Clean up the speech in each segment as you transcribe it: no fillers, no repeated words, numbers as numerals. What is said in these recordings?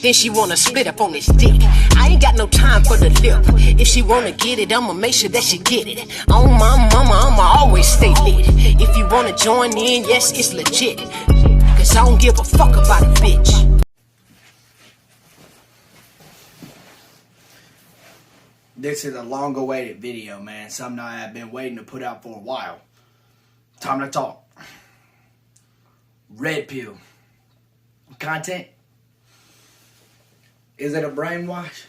then she wanna split up on his dick. I ain't got no time for the lip. If she wanna get it, I'ma make sure that she get it. On my mama, I'ma always stay lit. If you wanna join in, yes, it's legit. Cause I don't give a fuck about a bitch. This is a long-awaited video, man. Something I have been waiting to put out for a while. Time to talk. Red pill content. Is it a brainwash?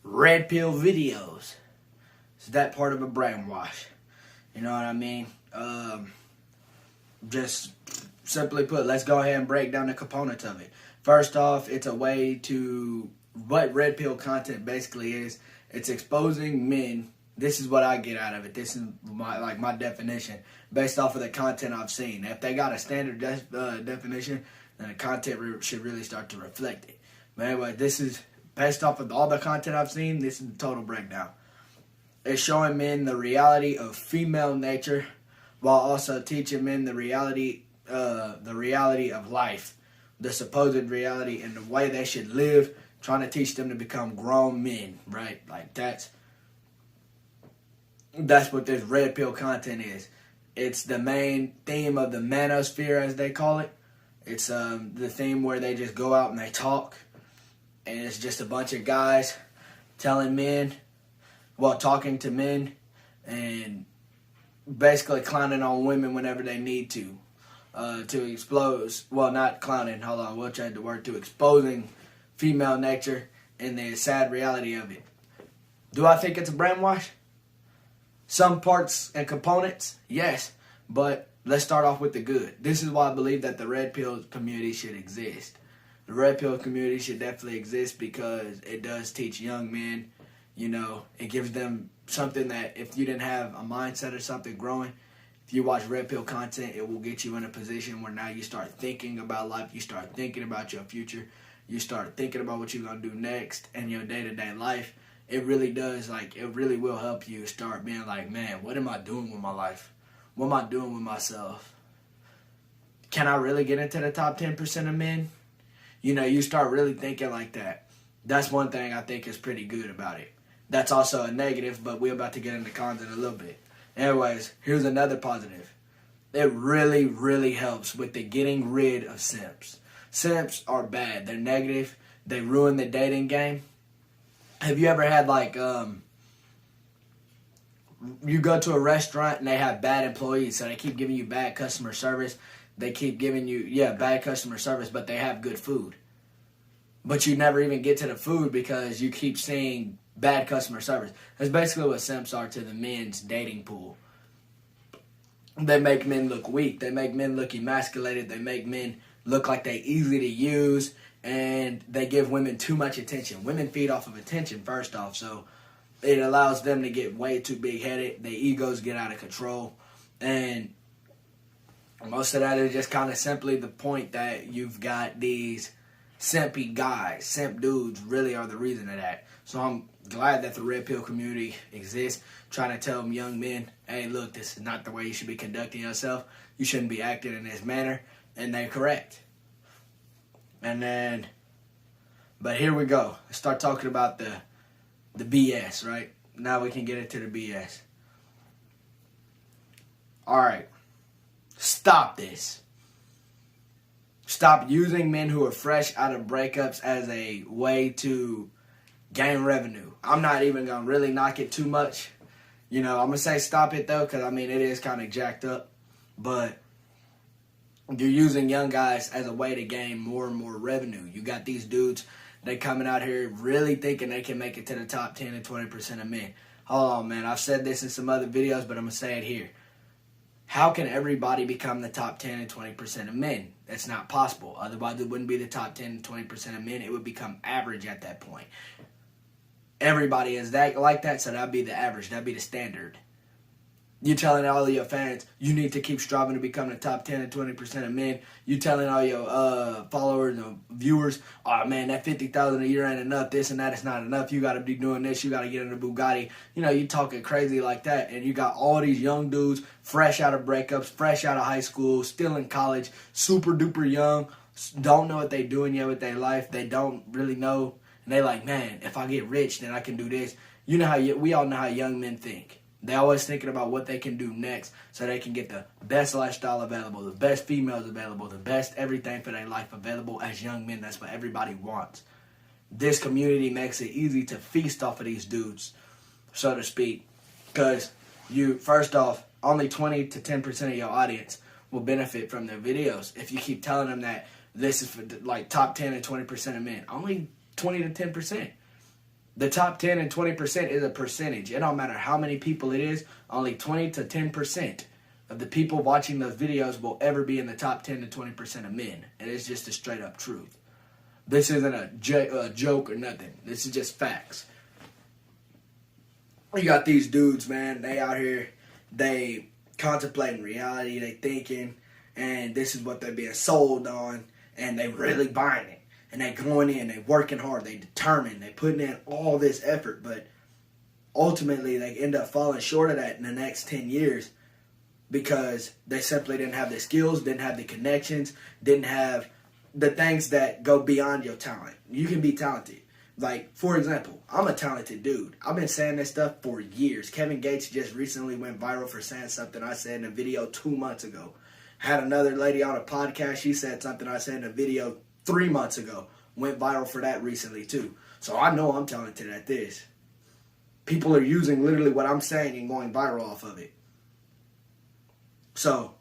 Red pill videos. Is that part of a brainwash? You know what I mean? Just simply put, let's go ahead and break down the components of it. First off, it's a way to... What red pill content basically is, it's exposing men. This is what I get out of it. This is my definition based off of the content I've seen. If they got a standard definition, then the content should really start to reflect it. But anyway, this is based off of all the content I've seen. This is the total breakdown. It's showing men the reality of female nature, while also teaching men the reality of life, the supposed reality and the way they should live. Trying to teach them to become grown men, right? Like that's what this red pill content is. It's the main theme of the manosphere, as they call it. It's the theme where they just go out and they talk, and it's just a bunch of guys talking to men, and basically clowning on women whenever they need to expose. Well, not clowning. Hold on, we'll change the word to exposing female nature and the sad reality of it. Do I think it's a brainwash? Some parts and components, yes. But let's start off with the good. This is why I believe that the red pill community should exist. The red pill community should definitely exist because it does teach young men, it gives them something that if you didn't have a mindset or something growing, if you watch red pill content, it will get you in a position where now you start thinking about life, you start thinking about your future, you start thinking about what you're going to do next in your day-to-day life. It really does, it really will help you start being like, man, what am I doing with my life? What am I doing with myself? Can I really get into the top 10% of men? You start really thinking like that. That's one thing I think is pretty good about it. That's also a negative, but we're about to get into cons in a little bit. Anyways, here's another positive. It really, really helps with the getting rid of simps. Simps are bad. They're negative. They ruin the dating game. Have you ever had you go to a restaurant and they have bad employees, so they keep giving you bad customer service. They keep giving you, bad customer service, but they have good food. But you never even get to the food because you keep seeing bad customer service. That's basically what simps are to the men's dating pool. They make men look weak. They make men look emasculated. They make men look like they easy to use, and they give women too much attention. Women feed off of attention, first off, so it allows them to get way too big-headed. Their egos get out of control, and most of that is just kind of simply the point that you've got these simpy guys. Simp dudes really are the reason of that. So I'm glad that the red pill community exists, trying to tell them young men, hey, look, this is not the way you should be conducting yourself. You shouldn't be acting in this manner. And they're correct. But here we go. Let's start talking about the BS, right? Now we can get into the BS. Alright. Stop this. Stop using men who are fresh out of breakups as a way to gain revenue. I'm not even going to really knock it too much. I'm going to say stop it though, because it is kind of jacked up. But you're using young guys as a way to gain more and more revenue. You got these dudes, they coming out here really thinking they can make it to the top 10 and 20% of men. Hold on, man. I've said this in some other videos, but I'm going to say it here. How can everybody become the top 10 and 20% of men? That's not possible. Otherwise, it wouldn't be the top 10 and 20% of men. It would become average at that point. Everybody is like that, so that'd be the average. That'd be the standard. You telling all of your fans you need to keep striving to become the top 10 and 20% of men. You telling all your followers and viewers, oh man, that $50,000 a year ain't enough. This and that is not enough. You got to be doing this. You got to get in a Bugatti. You talking crazy like that, and you got all these young dudes fresh out of breakups, fresh out of high school, still in college, super duper young, don't know what they're doing yet with their life. They don't really know. And they like, man, if I get rich, then I can do this. You know how we all know how young men think. They always thinking about what they can do next so they can get the best lifestyle available, the best females available, the best everything for their life available as young men. That's what everybody wants. This community makes it easy to feast off of these dudes, so to speak. Because first off, only 20 to 10% of your audience will benefit from their videos. If you keep telling them that this is for like top 10 and 20% of men, only 20 to 10%. The top 10 and 20% is a percentage. It don't matter how many people it is, only 20 to 10% of the people watching those videos will ever be in the top 10 to 20% of men. And it's just a straight up truth. This isn't a joke or nothing. This is just facts. You got these dudes, man. They out here, they contemplating reality, they thinking, and this is what they're being sold on, and they really buying it. And they going in, they working hard, they determined, they putting in all this effort, but ultimately they end up falling short of that in the next 10 years because they simply didn't have the skills, didn't have the connections, didn't have the things that go beyond your talent. You can be talented. Like, for example, I'm a talented dude. I've been saying this stuff for years. Kevin Gates just recently went viral for saying something I said in a video 2 months ago. Had another lady on a podcast. She said something I said in a video 3 months ago. Went viral for that recently too. So I know I'm talented at this. People are using literally what I'm saying and going viral off of it. So,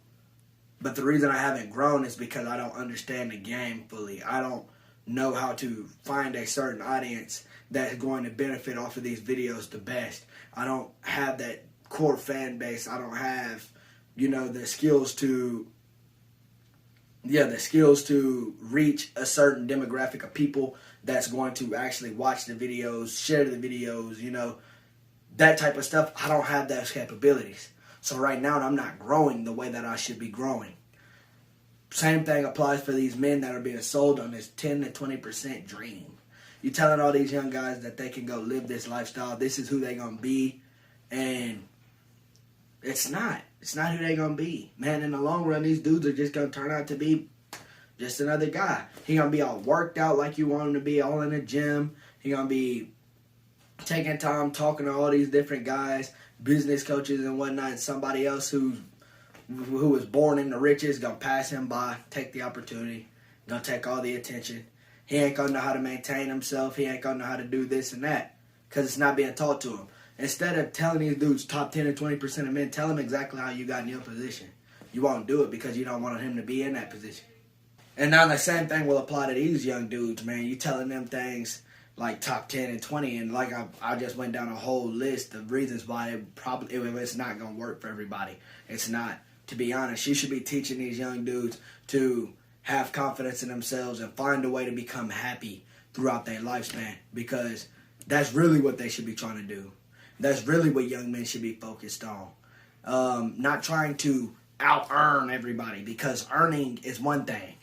but the reason I haven't grown is because I don't understand the game fully. I don't know how to find a certain audience that's going to benefit off of these videos the best. I don't have that core fan base. I don't have, the skills to reach a certain demographic of people that's going to actually watch the videos, share the videos, that type of stuff. I don't have those capabilities. So right now I'm not growing the way that I should be growing. Same thing applies for these men that are being sold on this 10 to 20% dream. You're telling all these young guys that they can go live this lifestyle. This is who they're going to be. And it's not. It's not who they're going to be. Man, in the long run, these dudes are just going to turn out to be just another guy. He going to be all worked out like you want him to be, all in the gym. He going to be taking time talking to all these different guys, business coaches and whatnot, and somebody else who was born in the riches going to pass him by, take the opportunity, going to take all the attention. He ain't going to know how to maintain himself. He ain't going to know how to do this and that because it's not being taught to him. Instead of telling these dudes top 10 and 20% of men, tell them exactly how you got in your position. You won't do it because you don't want him to be in that position. And now the same thing will apply to these young dudes, man. You telling them things like top 10 and 20, and like I just went down a whole list of reasons why it's not going to work for everybody. It's not. To be honest, you should be teaching these young dudes to have confidence in themselves and find a way to become happy throughout their lifespan, because that's really what they should be trying to do. That's really what young men should be focused on. Not trying to out-earn everybody, because earning is one thing.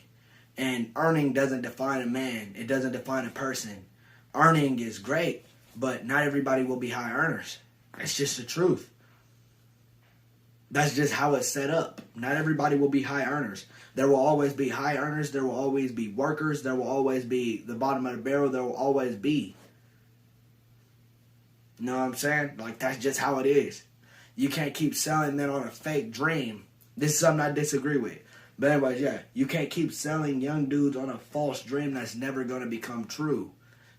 And earning doesn't define a man. It doesn't define a person. Earning is great, but not everybody will be high earners. That's just the truth. That's just how it's set up. Not everybody will be high earners. There will always be high earners. There will always be workers. There will always be the bottom of the barrel. There will always be. You know what I'm saying? Like, that's just how it is. You can't keep selling that on a fake dream. This is something I disagree with. But anyways, yeah, you can't keep selling young dudes on a false dream that's never going to become true.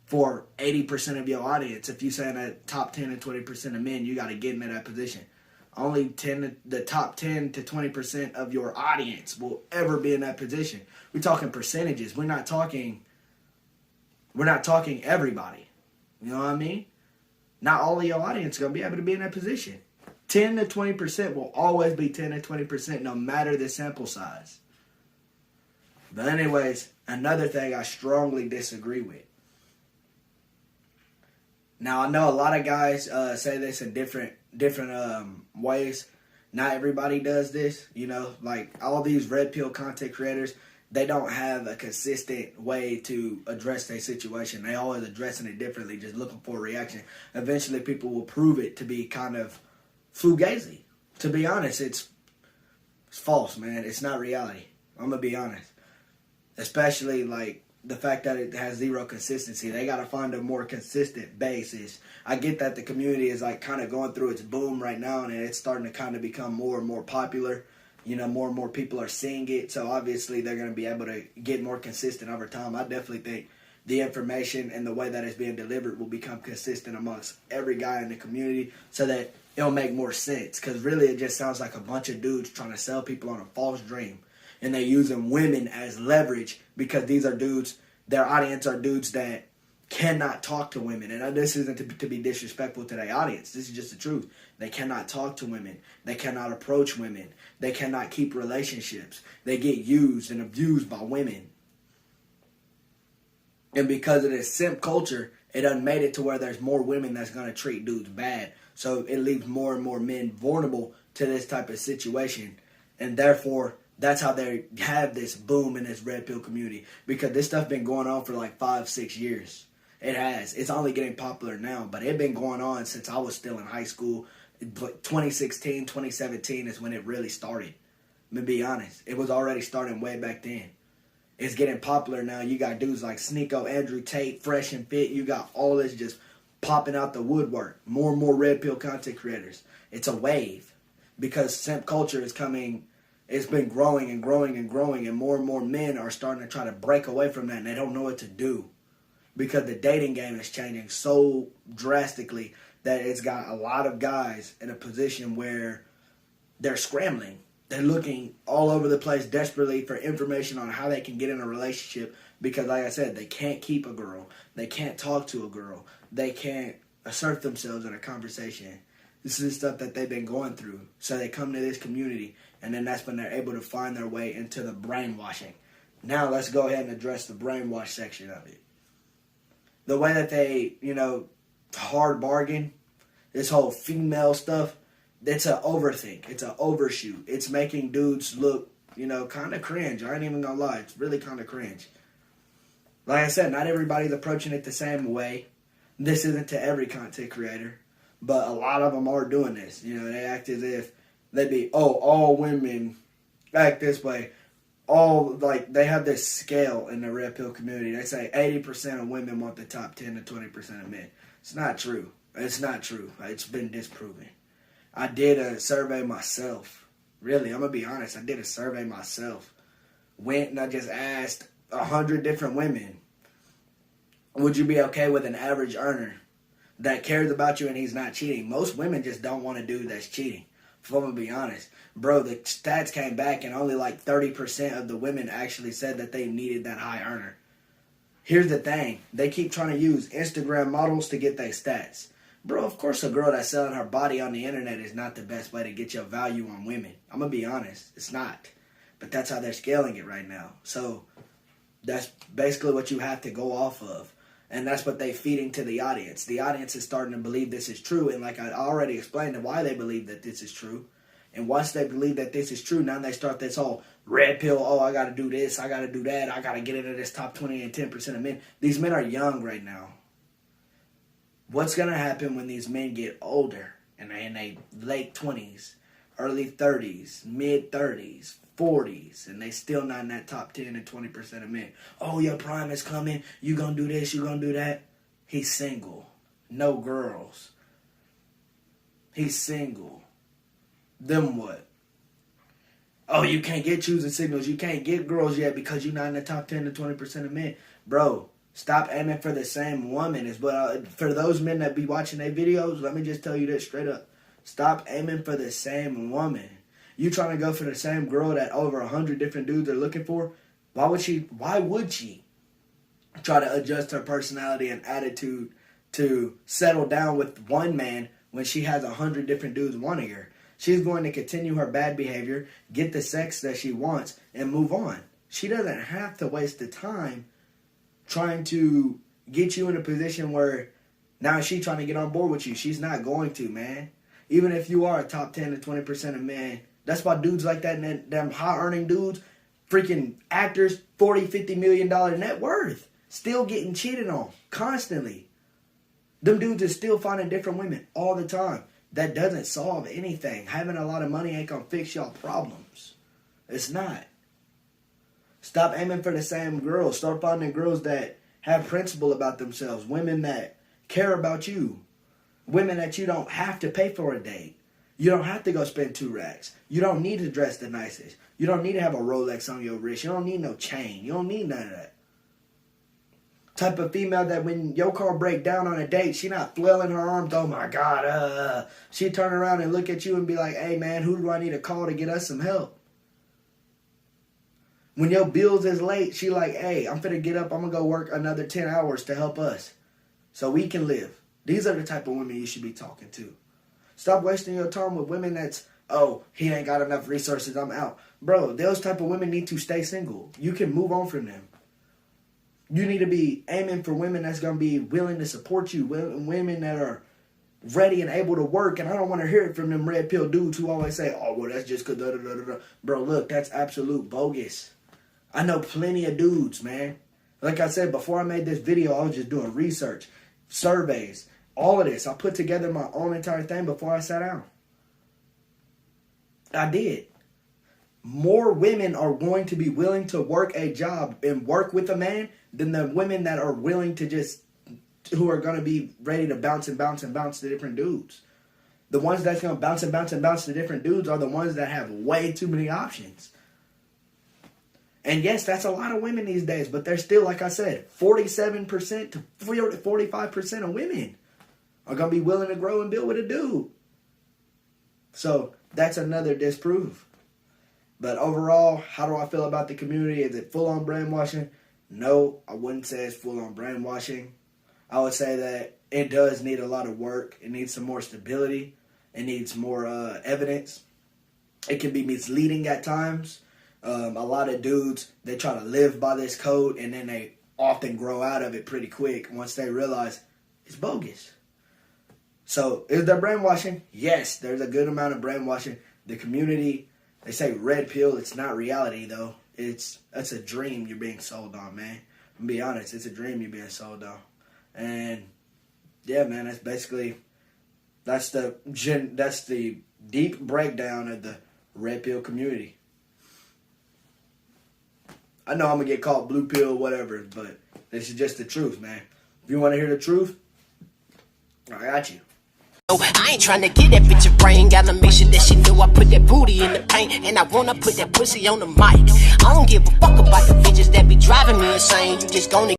For 80% of your audience, if you're saying that top 10 and 20% of men, you got to get into that position. Only the top 10 to 20% of your audience will ever be in that position. We're talking percentages. We're not talking everybody. You know what I mean? Not all of your audience is going to be able to be in that position. 10 to 20% will always be 10 to 20% no matter the sample size. But anyways, another thing I strongly disagree with. Now, I know a lot of guys say this in different ways. Not everybody does this. Like all these red pill content creators, they don't have a consistent way to address their situation. They always addressing it differently, just looking for a reaction. Eventually, people will prove it to be kind of fugazi. To be honest, it's false, man. It's not reality. I'm going to be honest. especially like the fact that it has zero consistency. They got to find a more consistent basis. I get that the community is like kind of going through its boom right now, and it's starting to kind of become more and more popular. You know, more and more people are seeing it, so obviously they're going to be able to get more consistent over time. I definitely think the information and the way that it's being delivered will become consistent amongst every guy in the community, so that it'll make more sense. Because really it just sounds like a bunch of dudes trying to sell people on a false dream. And they're using women as leverage because these are dudes, their audience are dudes that cannot talk to women. And this isn't to be disrespectful to their audience. This is just the truth. They cannot talk to women. They cannot approach women. They cannot keep relationships. They get used and abused by women. And because of this simp culture, it done made it to where there's more women that's going to treat dudes bad. So it leaves more and more men vulnerable to this type of situation. And therefore, that's how they have this boom in this red pill community. Because this stuff been going on for like 5-6 years. It has. It's only getting popular now. But it been going on since I was still in high school. 2016, 2017 is when it really started. I'm going to be honest. It was already starting way back then. It's getting popular now. You got dudes like Sneeko, Andrew Tate, Fresh and Fit. You got all this just popping out the woodwork. More and more red pill content creators. It's a wave. Because simp culture is coming. It's been growing and growing and growing, and more men are starting to try to break away from that, and they don't know what to do. Because the dating game is changing so drastically that it's got a lot of guys in a position where they're scrambling. They're looking all over the place desperately for information on how they can get in a relationship because, like I said, they can't keep a girl. They can't talk to a girl. They can't assert themselves in a conversation. This is stuff that they've been going through. So they come to this community, and then that's when they're able to find their way into the brainwashing. Now let's go ahead and address the brainwash section of it. The way that they, hard bargain, this whole female stuff, it's an overthink. It's an overshoot. It's making dudes look, kind of cringe. I ain't even gonna lie. It's really kind of cringe. Like I said, not everybody's approaching it the same way. This isn't to every content creator. But a lot of them are doing this. They act as if they be, all women act this way. They have this scale in the red pill community. They say 80% of women want the top 10 to 20% of men. It's not true. It's not true. It's been disproven. I did a survey myself. Really, I'm going to be honest. I did a survey myself. Went and I just asked 100 different women, would you be okay with an average earner that cares about you and he's not cheating? Most women just don't want a dude that's cheating. If I'm going to be honest. Bro, the stats came back and only like 30% of the women actually said that they needed that high earner. Here's the thing. They keep trying to use Instagram models to get their stats. Bro, of course a girl that's selling her body on the internet is not the best way to get your value on women. I'm going to be honest. It's not. But that's how they're scaling it right now. So that's basically what you have to go off of. And that's what they feeding to the audience. The audience is starting to believe this is true. And like I already explained why they believe that this is true. And once they believe that this is true, now they start this whole red pill, I got to do this, I got to do that, I got to get into this top 20 and 10% of men. These men are young right now. What's going to happen when these men get older and they're in their late 20s, early 30s, mid 30s, 40s, and they still not in that top 10 and 20% of men? Your prime is coming. You going to do this, you going to do that. He's single. No girls. He's single. Then what? You can't get choosing signals. You can't get girls yet because you're not in the top 10 to 20% of men. Bro, stop aiming for the same woman. For those men that be watching their videos, let me just tell you this straight up. Stop aiming for the same woman. You trying to go for the same girl that over 100 different dudes are looking for? Why would she try to adjust her personality and attitude to settle down with one man when she has 100 different dudes wanting her? She's going to continue her bad behavior, get the sex that she wants, and move on. She doesn't have to waste the time trying to get you in a position where now she's trying to get on board with you. She's not going to, man. Even if you are a top 10 to 20% of men, that's why dudes like that, and them high-earning dudes, freaking actors, $40, $50 million net worth, still getting cheated on constantly. Them dudes are still finding different women all the time. That doesn't solve anything. Having a lot of money ain't going to fix y'all problems. It's not. Stop aiming for the same girls. Start finding girls that have principle about themselves. Women that care about you. Women that you don't have to pay for a date. You don't have to go spend 2 racks. You don't need to dress the nicest. You don't need to have a Rolex on your wrist. You don't need no chain. You don't need none of that. Type of female that when your car break down on a date, she not flailing her arms, oh my God, she turn around and look at you and be like, hey man, who do I need to call to get us some help? When your bills is late, she like, hey, I'm finna get up, I'm gonna go work another 10 hours to help us so we can live. These are the type of women you should be talking to. Stop wasting your time with women that's, oh, he ain't got enough resources, I'm out. Bro, those type of women need to stay single. You can move on from them. You need to be aiming for women that's going to be willing to support you. Women that are ready and able to work. And I don't want to hear it from them red pill dudes who always say, oh, well, that's just because da-da-da-da-da. Bro, look, that's absolute bogus. I know plenty of dudes, man. Like I said, before I made this video, I was just doing research, surveys, all of this. I put together my own entire thing before I sat down. I did. More women are going to be willing to work a job and work with a man than the women that are willing to just, who are going to be ready to bounce and bounce and bounce to different dudes. The ones that's going to bounce and bounce and bounce to different dudes are the ones that have way too many options. And yes, that's a lot of women these days, but they're still, like I said, 47% to 45% of women are going to be willing to grow and build with a dude. So that's another disproof. But overall, how do I feel about the community? Is it full-on brainwashing? No, I wouldn't say it's full-on brainwashing. I would say that it does need a lot of work. It needs some more stability. It needs more evidence. It can be misleading at times. A lot of dudes, they try to live by this code, and then they often grow out of it pretty quick once they realize it's bogus. So, is there brainwashing? Yes, there's a good amount of brainwashing. The community, they say red pill, it's not reality though. That's a dream you're being sold on, man. I'm gonna be honest, it's a dream you're being sold on. And yeah, man, that's the deep breakdown of the red pill community. I know I'm gonna get called blue pill, whatever, but this is just the truth, man. If you want to hear the truth, I got you. I ain't tryna get that bitch a brain. Gotta make sure that she know I put that booty in the paint. And I wanna put that pussy on the mic. I don't give a fuck about the bitches that be driving me insane. You just gonna